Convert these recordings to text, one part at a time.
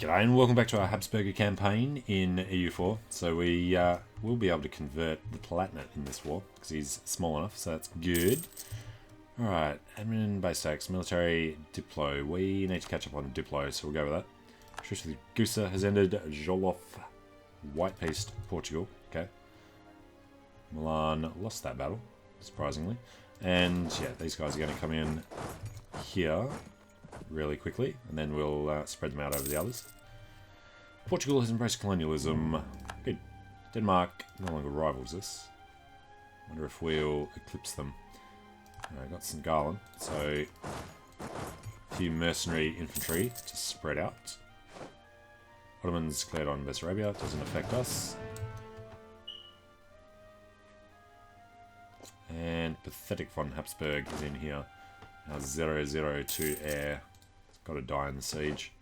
G'day and welcome back to our Habsburg campaign in EU4. So we will be able to convert the Palatinate in this war because he's small enough, so that's good. Alright, admin base tax, military diplo. We need to catch up on diplo, so we'll go with that. Truce with Gusa has ended. Jolof, White Peace, Portugal. Okay. Milan lost that battle, surprisingly. And yeah, these guys are going to come in here really quickly, and then we'll spread them out over the others. Portugal has embraced colonialism. Good. Denmark no longer rivals us. Wonder if we'll eclipse them. Got St. Gallen, so a few mercenary infantry to spread out. Ottomans declared on Bessarabia, doesn't affect us. And Pathetic von Habsburg is in here. Our 002 heir got to die in the siege.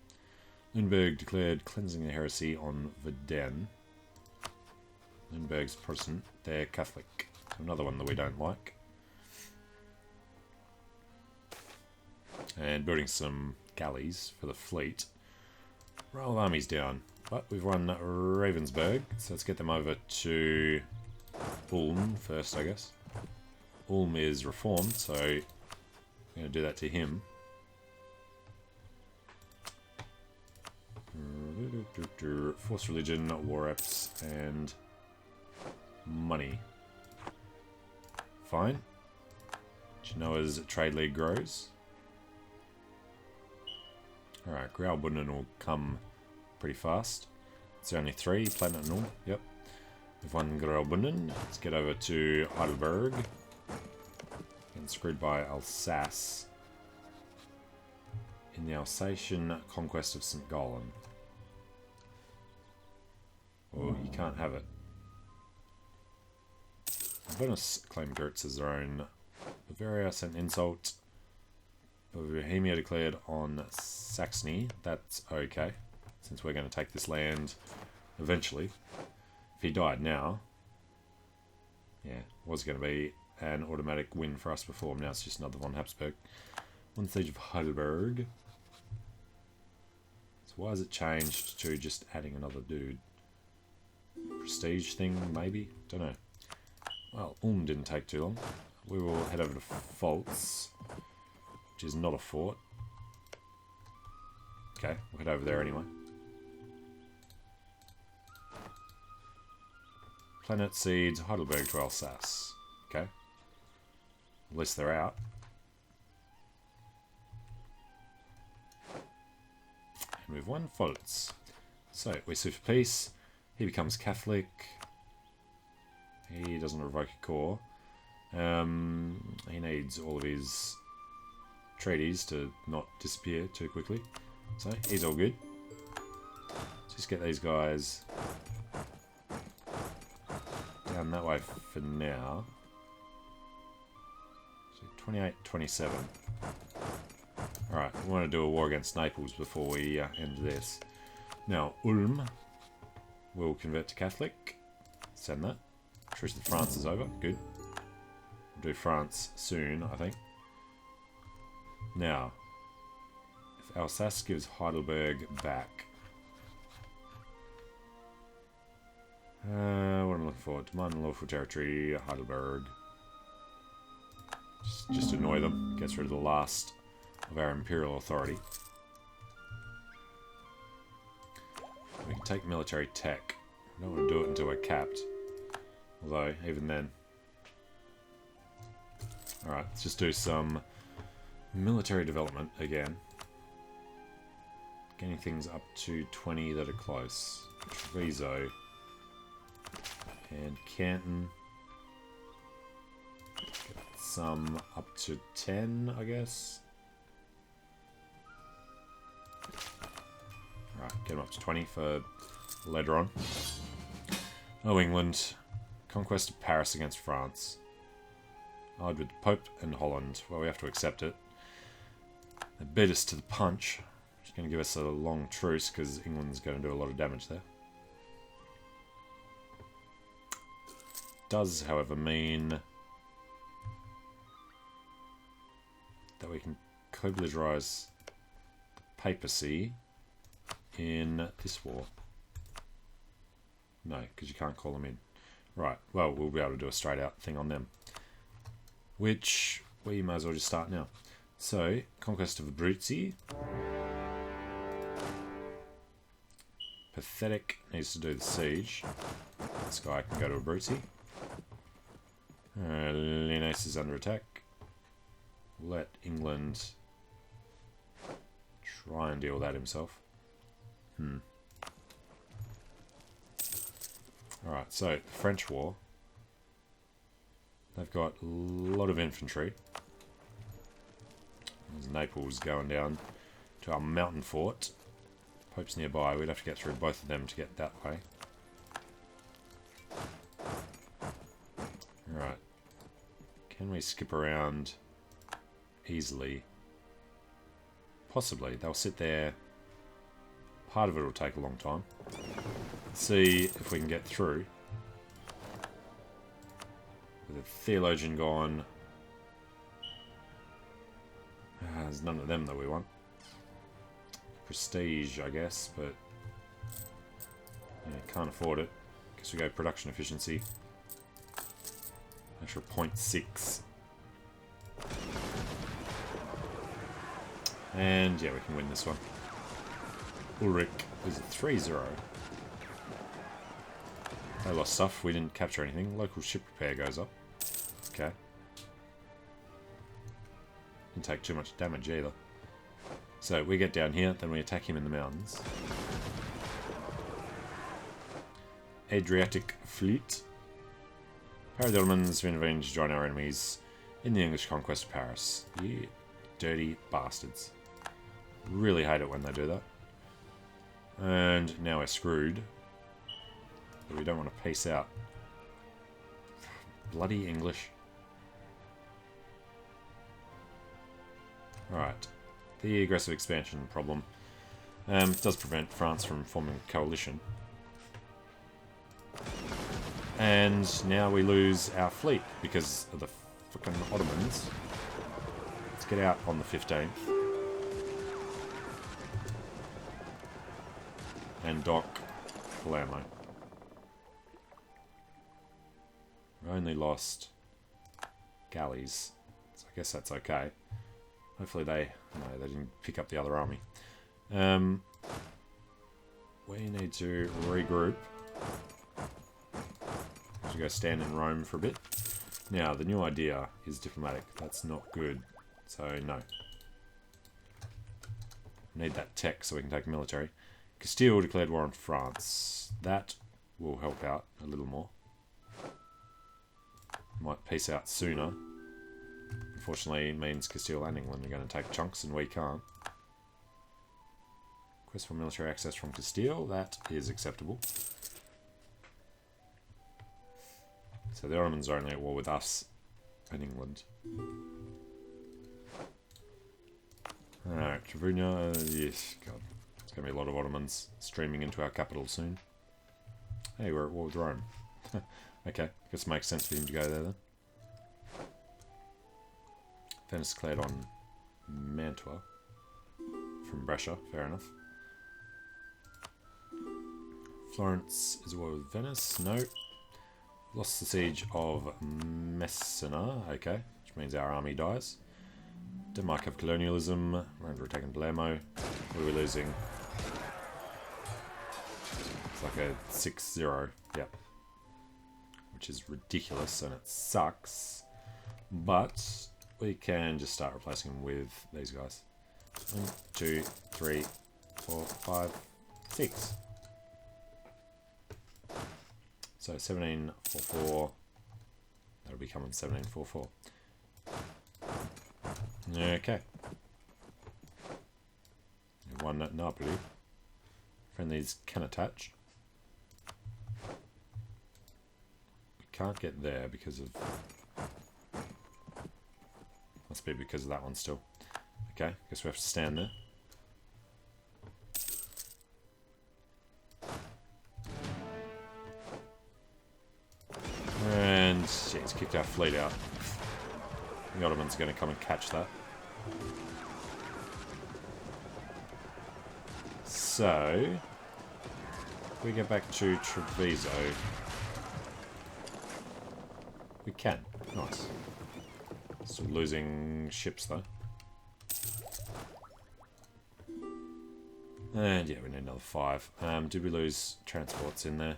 Lundberg declared cleansing the heresy on Verden. Lundberg's Protestant, they're Catholic. Another one that we don't like. And building some galleys for the fleet. Roll of armies down. But we've won Ravensburg, so let's get them over to Ulm first, I guess. Ulm is reformed, so I'm going to do that to him. Force religion, war reps, and money. Fine. Genoa's trade league grows. Alright, Graubunden will come pretty fast. It's only 3, Planet and all. Yep. We've won Graubunden. Let's get over to Heidelberg. Getting screwed by Alsace in the Alsatian conquest of St. Gallen. Oh, you can't have it. Bonus claim Goetz as their own. Bavaria sent insult. Bohemia declared on Saxony. That's okay, since we're going to take this land eventually. If he died now, yeah, was going to be an automatic win for us before. Now it's just another von Habsburg. One siege of Heidelberg. So why has it changed to just adding another dude? Prestige thing, maybe? Don't know. Well, Ulm didn't take too long. We will head over to Pfalz, which is not a fort. Okay, we'll head over there anyway. Planet cedes Heidelberg to Alsace. Okay. At least they're out. And we've won Pfalz. So, we sue for peace. He becomes Catholic. He doesn't revoke a core. He needs all of his treaties to not disappear too quickly. So he's all good. Just get these guys down that way for now. So 28, 27. Alright, we want to do a war against Naples before we end this. Now, Ulm will convert to Catholic. Send that. Truce with France is over. Good. We'll do France soon, I think. Now, if Alsace gives Heidelberg back. What am I looking for? Demand unlawful territory, Heidelberg. Just annoy them. Gets rid of the last of our imperial authority. We can take military tech. I don't want to do it until we're capped. Although, even then. Alright, let's just do some military development again. Getting things up to 20 that are close. Treviso. And Canton. Get some up to 10, I guess. Alright, get them up to 20 for later on. Oh, England. Conquest of Paris against France. Allied with the Pope and Holland. Well, we have to accept it. They beat us to the punch. Which is going to give us a long truce because England's going to do a lot of damage there. Does, however, mean that we can co-belligerize the papacy in this war? No, because you can't call them in. Right, well, we'll be able to do a straight out thing on them. Which we might as well just start now. So, conquest of Abruzzi. Pathetic needs to do the siege. This guy can go to Abruzzi. Linnaeus is under attack. Let England try and deal with that himself. Alright, so the French war. They've got a lot of infantry. There's Naples going down to our mountain fort. Pope's nearby. We'd have to get through both of them to get that way. Alright. Can we skip around easily? Possibly. They'll sit there. Part of it will take a long time. Let's see if we can get through. With a theologian gone. There's none of them that we want. Prestige, I guess, but yeah, can't afford it. Guess we go production efficiency. Extra 0.6. And yeah, we can win this one. Ulrich is a 3-0. They lost stuff. We didn't capture anything. Local ship repair goes up. Okay. Didn't take too much damage either. So we get down here, then we attack him in the mountains. Adriatic Fleet. Power of the Ottomans have intervened to join our enemies in the English conquest of Paris. You dirty bastards. Really hate it when they do that. And now we're screwed. But we don't want to peace out. Bloody English. Alright. The aggressive expansion problem does prevent France from forming a coalition. And now we lose our fleet because of the fucking Ottomans. Let's get out on the 15th. And dock Palermo. We only lost galleys, so I guess that's okay. Hopefully they didn't pick up the other army. We need to regroup. So go stand in Rome for a bit. Now, the new idea is diplomatic. That's not good. So, no. Need that tech so we can take military. Castile declared war on France. That will help out a little more. Might peace out sooner. Unfortunately, it means Castile and England are going to take chunks and we can't. Request for military access from Castile. That is acceptable. So the Ottomans are only at war with us and England. Alright, Tribuna. Yes, God. There's going to be a lot of Ottomans streaming into our capital soon. Hey, we're at war with Rome. Okay, guess it makes sense for him to go there then. Venice declared on Mantua from Brescia, fair enough. Florence is at war with Venice, no. Lost the siege of Messina, okay, which means our army dies. Denmark have colonialism, we're under attack in Palermo. What are we losing? It's like a 6-0, yep. Which is ridiculous and it sucks. But we can just start replacing them with these guys. 1, 2, 3, 4, 5, 6. So 1744. That'll become 1744. Okay. One at Napoli. Friendlies can attach. We can't get there because of... Must be because of that one still. Okay, guess we have to stand there. And yeah, he's kicked our fleet out. The Ottomans are going to come and catch that. So, if we get back to Treviso, we can. Nice. Still losing ships though. And yeah, we need another 5. Did we lose transports in there?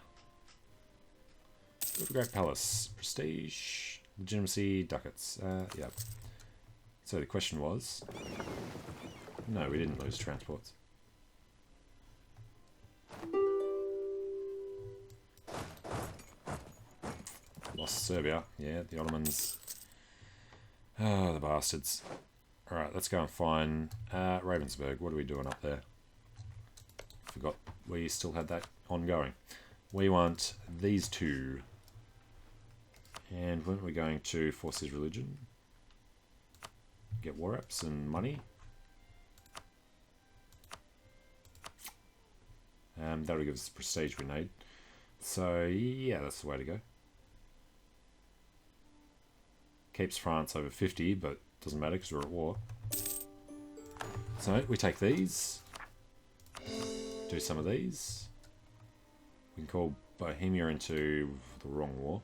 Great Palace. Prestige. Legitimacy. Ducats. Yeah. So the question was... No, we didn't lose transports. Lost Serbia. Yeah, the Ottomans. Oh, the bastards. Alright, let's go and find Ravensburg. What are we doing up there? Forgot we still had that ongoing. We want these two. And weren't we going to force his religion? Get war apps and money? That'll give us the prestige we need. So, yeah, that's the way to go. Keeps France over 50, but doesn't matter because we're at war. So, we take these. Do some of these. We can call Bohemia into the wrong war.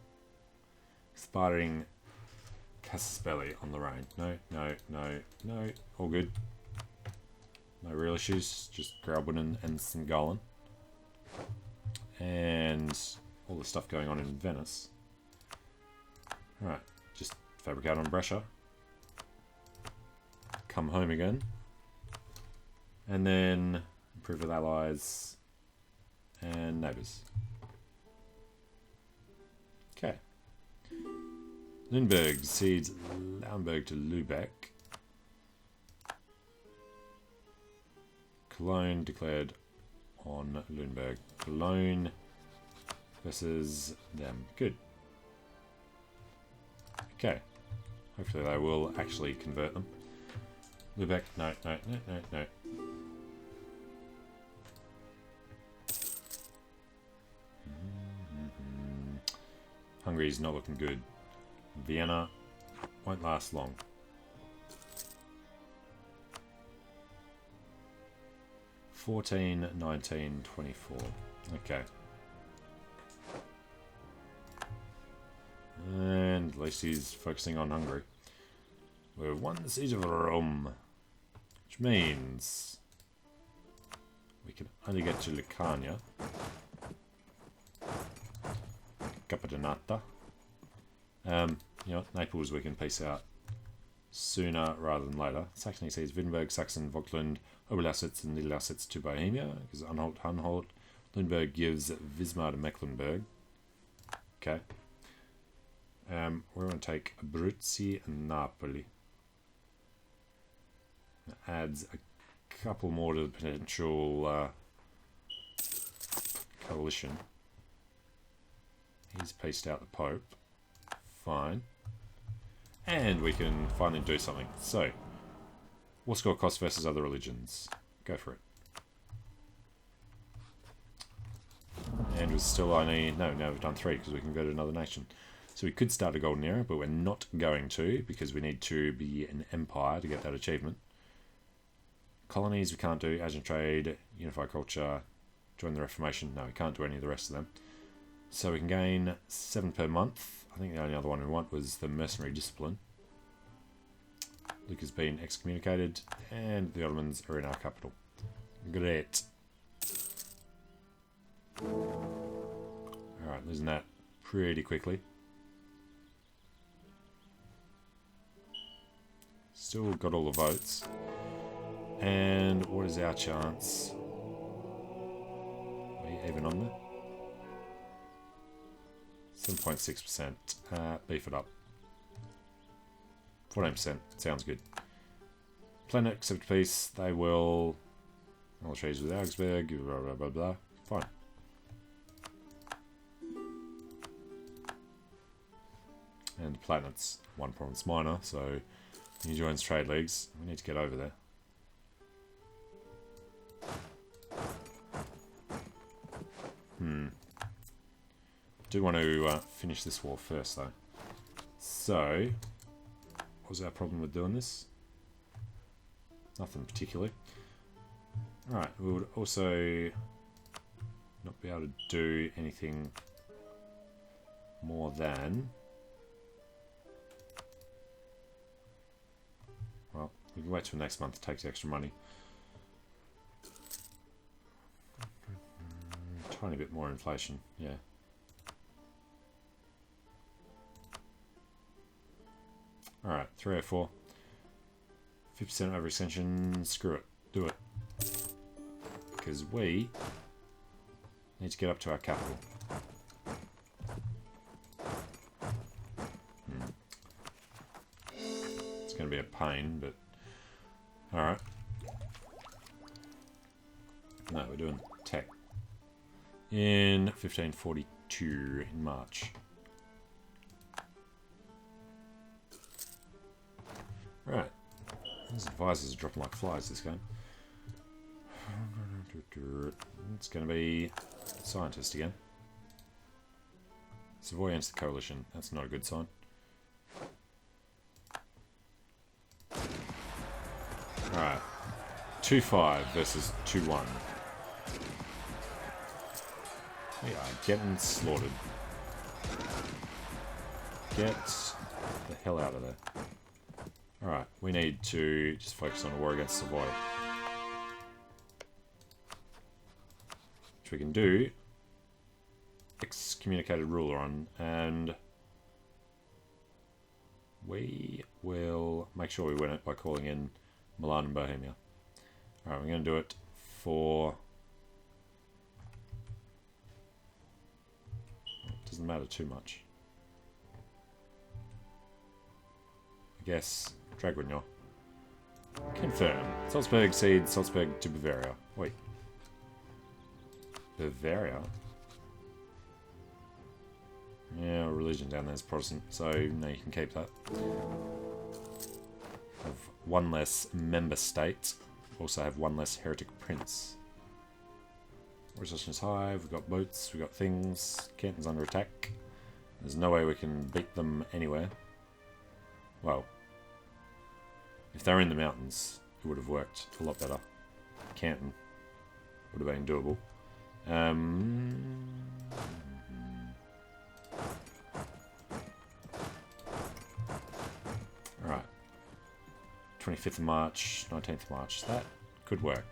Expiring Casaspelli on the Rhine. No. All good. No real issues. Just Graubünden and St. Gallen. And all the stuff going on in Venice. Alright, just fabricate on Brescia. Come home again. And then improve with allies and neighbours. Okay. Lüneburg cedes Lauenburg to Lübeck. Cologne declared on Lüneburg. Cologne versus them. Good. Okay. Hopefully they will actually convert them. Lübeck, no. Hungary's not looking good. Vienna won't last long. $14, $19, $24. Okay. And at least he's focusing on Hungary. We've won the siege of Rome, which means we can only get to Lucania. Capitanata. You know, Naples we can peace out sooner rather than later. Saxony sees Wittenberg, Saxon, Vogtland, Oberlausitz and Niederlausitz to Bohemia, because Anhalt. Lüneburg gives Wismar to Mecklenburg. Okay. We're going to take Abruzzi and Napoli. That adds a couple more to the potential coalition. He's pieced out the Pope. Fine. And we can finally do something. So, war score cost versus other religions. Go for it. And we're still only... No, now we've done 3 because we can go to another nation. So we could start a golden era, but we're not going to because we need to be an empire to get that achievement. Colonies we can't do. Asian trade, unify culture, join the Reformation. No, we can't do any of the rest of them. So we can gain 7 per month. I think the only other one we want was the mercenary discipline. Luke has been excommunicated, and the Ottomans are in our capital. Great. Alright, losing that pretty quickly. Still got all the votes. And what is our chance? Are you even on there? 7.6%. Beef it up. 14%. Sounds good. Planet accept peace. They will... All treaties with Augsburg. Blah, blah, blah, blah. Fine. And the planet's 1 province minor, so he joins trade leagues. We need to get over there. Do want to finish this war first, though. So, what was our problem with doing this? Nothing particularly. Alright, we would also not be able to do anything more than... Well, we can wait till next month to take the extra money. Tiny bit more inflation, yeah. Alright, 304. 50% overextension, screw it, do it. Because we need to get up to our capital. It's going to be a pain, but... Alright. No, we're doing tech. In 1542, in March. Right. These advisors are dropping like flies this game. It's going to be scientist again. Savoy enters the coalition. That's not a good sign. Alright. 2-5 versus 2-1. We are getting slaughtered. Get the hell out of there. Alright, we need to just focus on a war against Savoy. Which we can do. Excommunicated ruler on, and we will make sure we win it by calling in Milan and Bohemia. Alright, we're going to do it for... It doesn't matter too much. I guess Draguignan. Confirm. Salzburg cedes Salzburg to Bavaria. Wait. Bavaria? Yeah, religion down there is Protestant, so no, you can keep that. Have one less member state. Also have one less heretic prince. Resistance is high, we've got boats, we've got things. Canton's under attack. There's no way we can beat them anywhere. Well, if they're in the mountains, it would have worked a lot better. Canton would have been doable. Alright. 25th of March, 19th of March. That could work.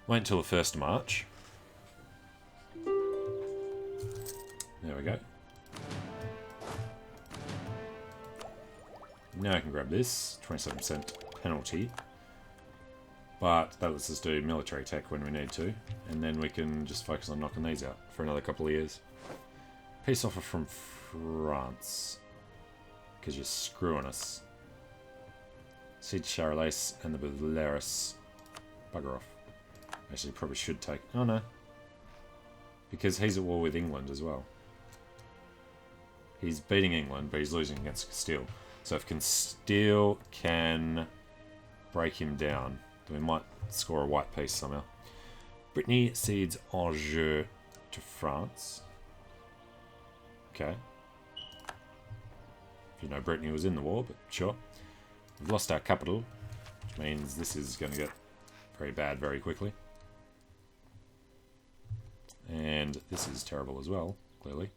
Wait until the 1st of March. There we go. Now I can grab this. 27% penalty. But that lets us do military tech when we need to. And then we can just focus on knocking these out for another couple of years. Peace offer from France. Because you're screwing us. Siege Charolais and the Balearis. Bugger off. Actually, probably should take... Oh, no. Because he's at war with England as well. He's beating England, but he's losing against Castile. So if Castile can break him down, then we might score a white peace somehow. Brittany cedes Angers to France. Okay. If you know, Brittany was in the war, but sure. We've lost our capital, which means this is going to get very bad very quickly. And this is terrible as well, clearly.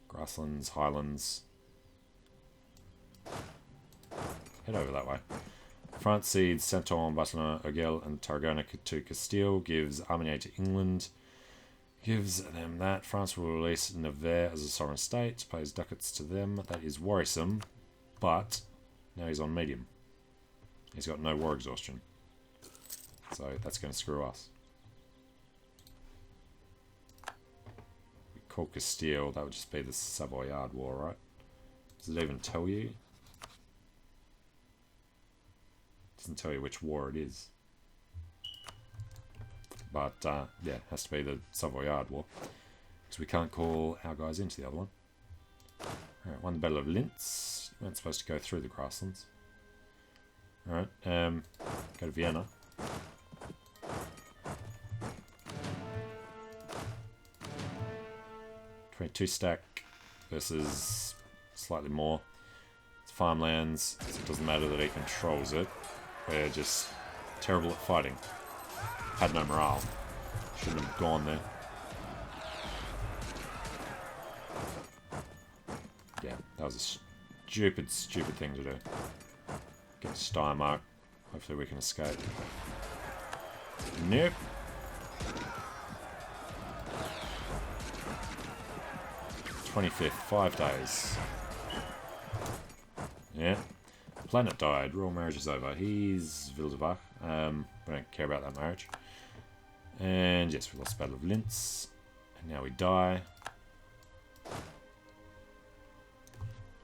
Grasslands, Highlands. Head over that way. France cedes Saintonge, Battenay, Urgell, and Tarragona to Castile. Gives Armagnac to England. Gives them that. France will release Nevers as a sovereign state. Pays ducats to them. That is worrisome. But now he's on medium. He's got no war exhaustion. So that's going to screw us. We call Castile. That would just be the Savoyard War, right? Does it even tell you? Doesn't tell you which war it is. But, yeah, it has to be the Savoyard War. Because we can't call our guys into the other one. Alright, won the Battle of Linz. We weren't supposed to go through the grasslands. Alright, go to Vienna. $22 stack versus slightly more. It's farmlands, so it doesn't matter that he controls it. We're just terrible at fighting. had no morale. Shouldn't have gone there. Yeah, that was a stupid, stupid thing to do. Get to Steiermark. Hopefully we can escape. Nope. '25th, 5 days. Yeah. Planet died. Royal marriage is over. He's Wildebach. We don't care about that marriage. And yes, we lost the Battle of Linz. And now we die.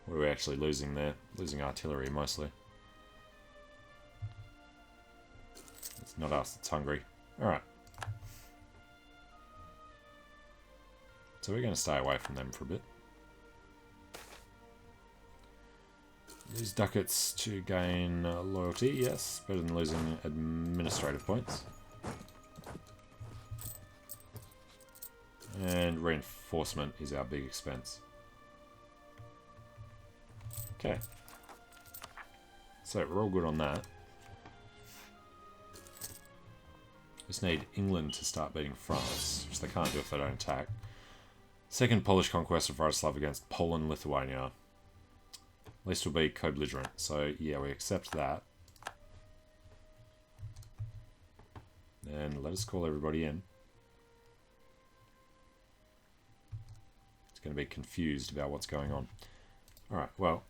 What are we actually losing there? Losing artillery, mostly. It's not us, it's Hungary. Alright. So we're going to stay away from them for a bit. Lose ducats to gain loyalty, yes. Better than losing administrative points. And reinforcement is our big expense. Okay. So we're all good on that. Just need England to start beating France, which they can't do if they don't attack. Second Polish conquest of Vratislav against Poland, Lithuania. At least we'll be co-belligerent, so yeah, we accept that. And let us call everybody in. It's going to be confused about what's going on. Alright, well,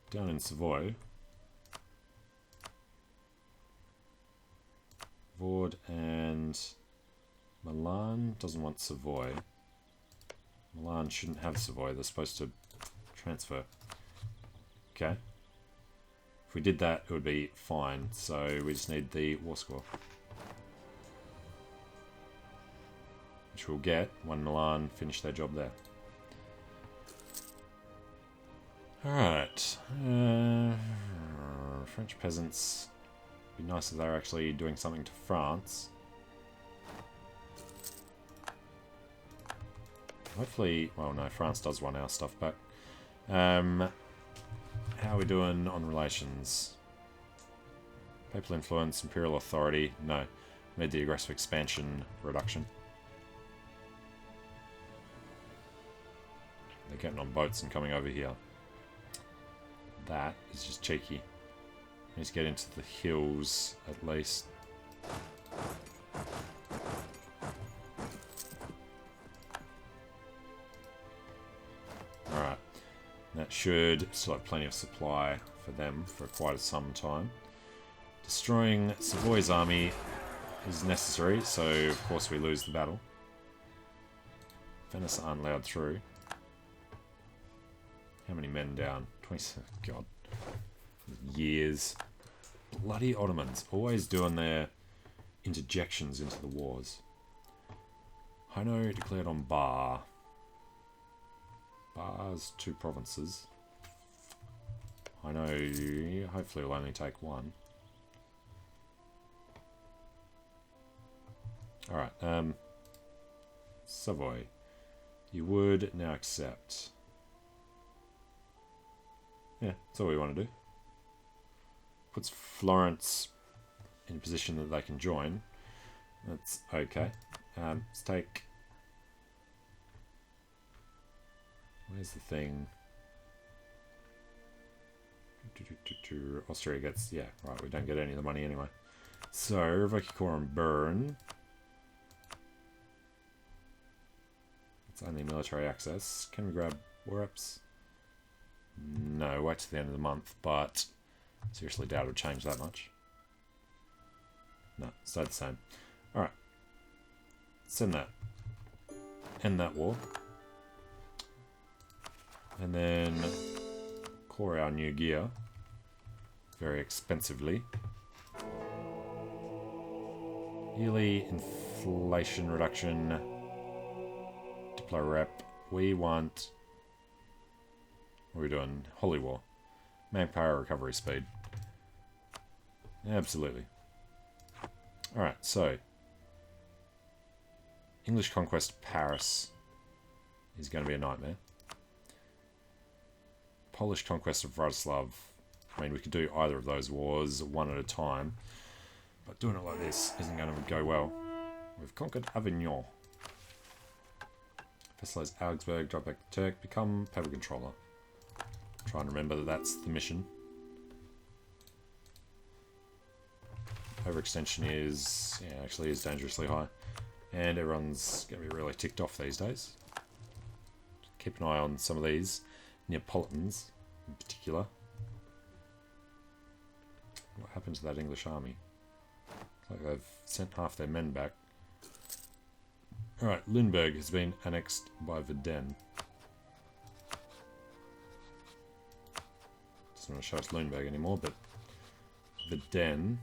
down in Savoy, Vaud and Milan doesn't want Savoy. Milan shouldn't have Savoy, they're supposed to transfer. Okay. If we did that, it would be fine, so we just need the war score. Which we'll get when Milan finish their job there. Alright. French peasants. It'd be nice if they were actually doing something to France. Hopefully, well no, France does want our stuff back. How are we doing on relations? Papal influence, imperial authority, no. Made the aggressive expansion reduction. They're getting on boats and coming over here. That is just cheeky. Let's get into the hills at least. Alright. That should still have plenty of supply for them for quite some time. Destroying Savoy's army is necessary, so of course we lose the battle. Venice aren't allowed through. How many men down? 27. God. Years. Bloody Ottomans. Always doing their interjections into the wars. Hainaut declared on Bar. Bar's 2 provinces. Hainaut hopefully will only take 1. Alright, Savoy. You would now accept. Yeah, that's all we want to do. Puts Florence in a position that they can join. That's okay. Let's take... Where's the thing? Austria gets... Yeah, right, we don't get any of the money anyway. So, revoke your core and burn. It's only military access. Can we grab war reps? No, wait till the end of the month, but seriously doubt it would change that much. No, stay the same. Alright. Send that. End that war. And then core our new gear. Very expensively. Yearly inflation reduction. Diplo rep. We want... What are we doing? Holy War. Manpower recovery speed. Absolutely. Alright, so. English conquest of Paris is going to be a nightmare. Polish conquest of Vratislav. I mean, we could do either of those wars one at a time. But doing it like this isn't going to go well. We've conquered Avignon. Vassalize Augsburg, drive back the Turk, become papal controller. Try and remember that that's the mission. Overextension is, yeah, actually is dangerously high. And everyone's going to be really ticked off these days. Keep an eye on some of these Neapolitans in particular. What happened to that English army? It's like they've sent half their men back. Alright, Lüneburg has been annexed by Verden. Doesn't want to show us Lüneburg anymore, but Verden.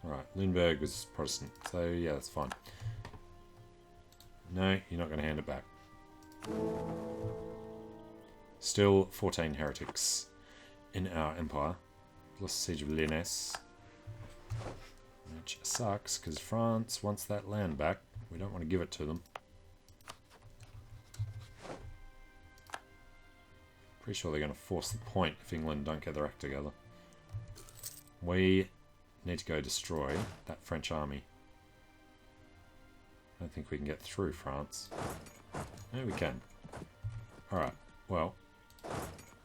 Alright, Lüneburg was Protestant, so yeah, that's fine. No, you're not going to hand it back. Still 14 heretics in our empire. Lost the siege of Lyonesse. Which sucks, because France wants that land back. We don't want to give it to them. Pretty sure they're going to force the point if England don't get their act together. We need to go destroy that French army. I don't think we can get through France. No, we can. Alright, well,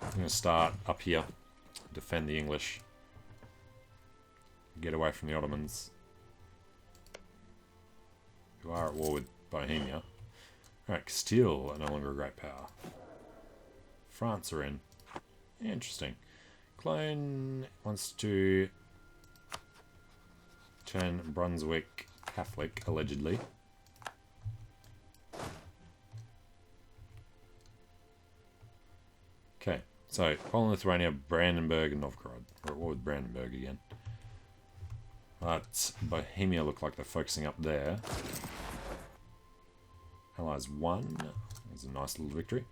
I'm going to start up here. Defend the English. Get away from the Ottomans, who are at war with Bohemia. Alright, Castile are no longer a great power. France are in. Interesting. Cologne wants to turn Brunswick Catholic, allegedly. Okay, so Poland, Lithuania, Brandenburg, and Novgorod. We're at war with Brandenburg again. But Bohemia look like they're focusing up there. Allies won. There's a nice little victory.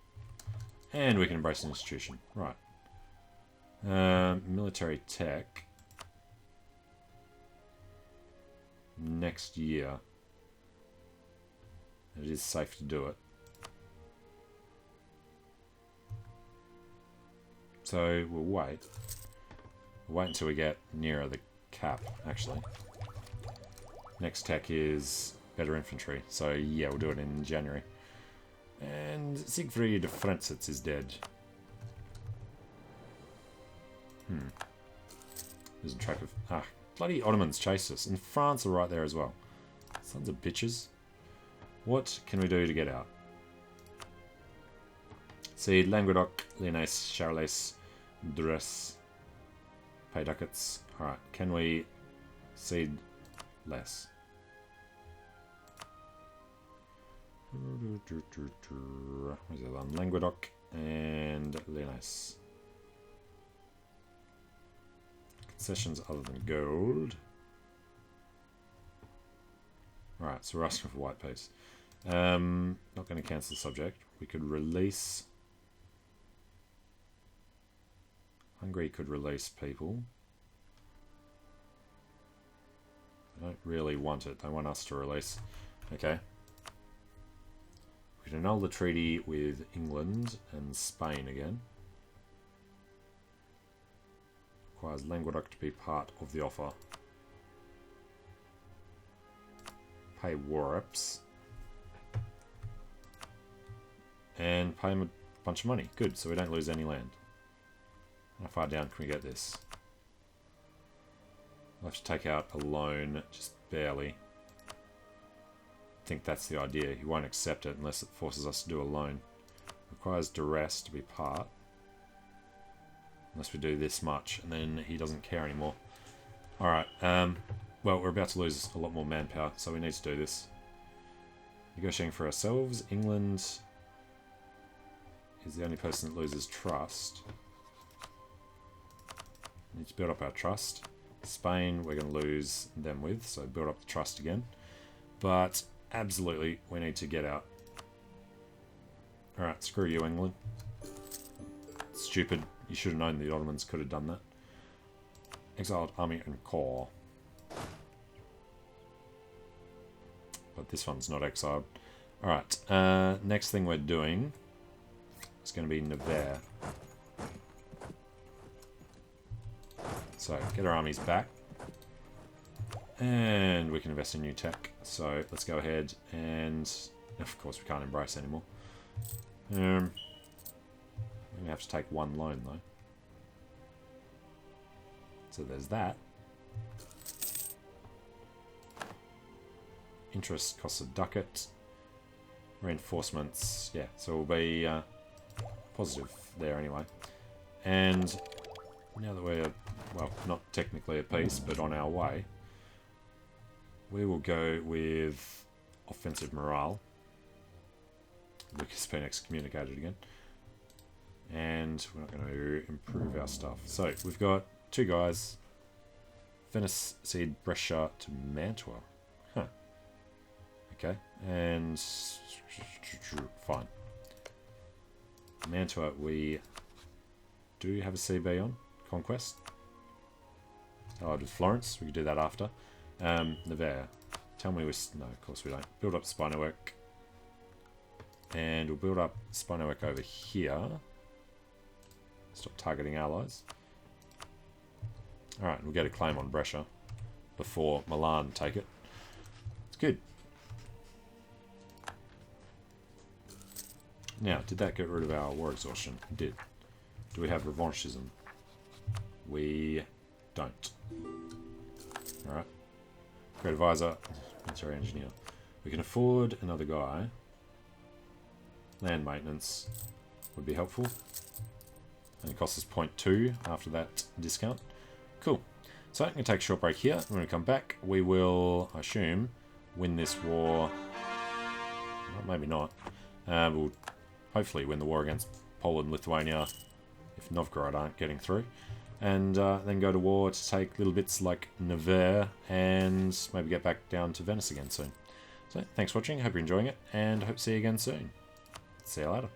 And we can embrace an institution. Right. Military tech. Next year. It is safe to do it. So we'll wait. We'll wait until we get nearer the cap, actually. Next tech is better infantry. So yeah, we'll do it in January. And Siegfried Franzitz is dead. Losing track of... bloody Ottomans chased us. And France are right there as well. Sons of bitches. What can we do to get out? See, Languedoc, Lyonesse, Charolais, Dresse. Pay ducats. Alright, can we cede less? Where's the other one? Languedoc and Lyonesse. Concessions other than gold. Alright, so we're asking for white peace. Not going to cancel the subject. We could release... Hungary could release people. They don't really want it. They want us to release. Okay. We can annul the treaty with England and Spain again. Requires Languedoc to be part of the offer. Pay Warreps. And pay them a bunch of money. Good, so we don't lose any land. How far down can we get this? We'll have to take out a loan, just barely. I think that's the idea. He won't accept it unless it forces us to do a loan. Requires duress to be part. Unless we do this much, and then he doesn't care anymore. Alright, well, we're about to lose a lot more manpower, so we need to do this. Negotiating for ourselves. England is the only person that loses trust. We need to build up our trust. Spain, we're going to lose them with, so build up the trust again. But absolutely, we need to get out. Alright, screw you, England. Stupid. You should have known the Ottomans could have done that. Exiled army and corps. But this one's not exiled. Alright, next thing we're doing is going to be Nevers. So, get our armies back. And we can invest in new tech. So, let's go ahead and... Of course, we can't embrace anymore. We're going to have to take one loan, though. So, there's that. Interest costs a ducat. Reinforcements, yeah, so we'll be positive there anyway. And now that we're, well, not technically at peace, but on our way, we will go with offensive morale. Lucas has been excommunicated again. And we're not going to improve our stuff. So, we've got two guys. Venice cede Brescia to Mantua. Huh. Okay, and fine. Mantua, we do have a CB on Conquest. Allied with Florence, we can do that after. Nevers, tell me we... No, of course we don't. Build up spy network. And we'll build up spy network over here. Stop targeting allies. Alright, we'll get a claim on Brescia before Milan take it. It's good. Now, did that get rid of our war exhaustion? It did. Do we have revanchism? We don't. Alright. Great advisor. Military engineer. We can afford another guy. Land maintenance would be helpful. And it costs us 0.2 after that discount. Cool. So I'm going to take a short break here. When we come back, we will, I assume, win this war. Well, maybe not. We'll hopefully win the war against Poland, Lithuania, if Novgorod aren't getting through. And then go to war to take little bits like Nevers and maybe get back down to Venice again soon. So thanks for watching, hope you're enjoying it, and hope to see you again soon. See you later.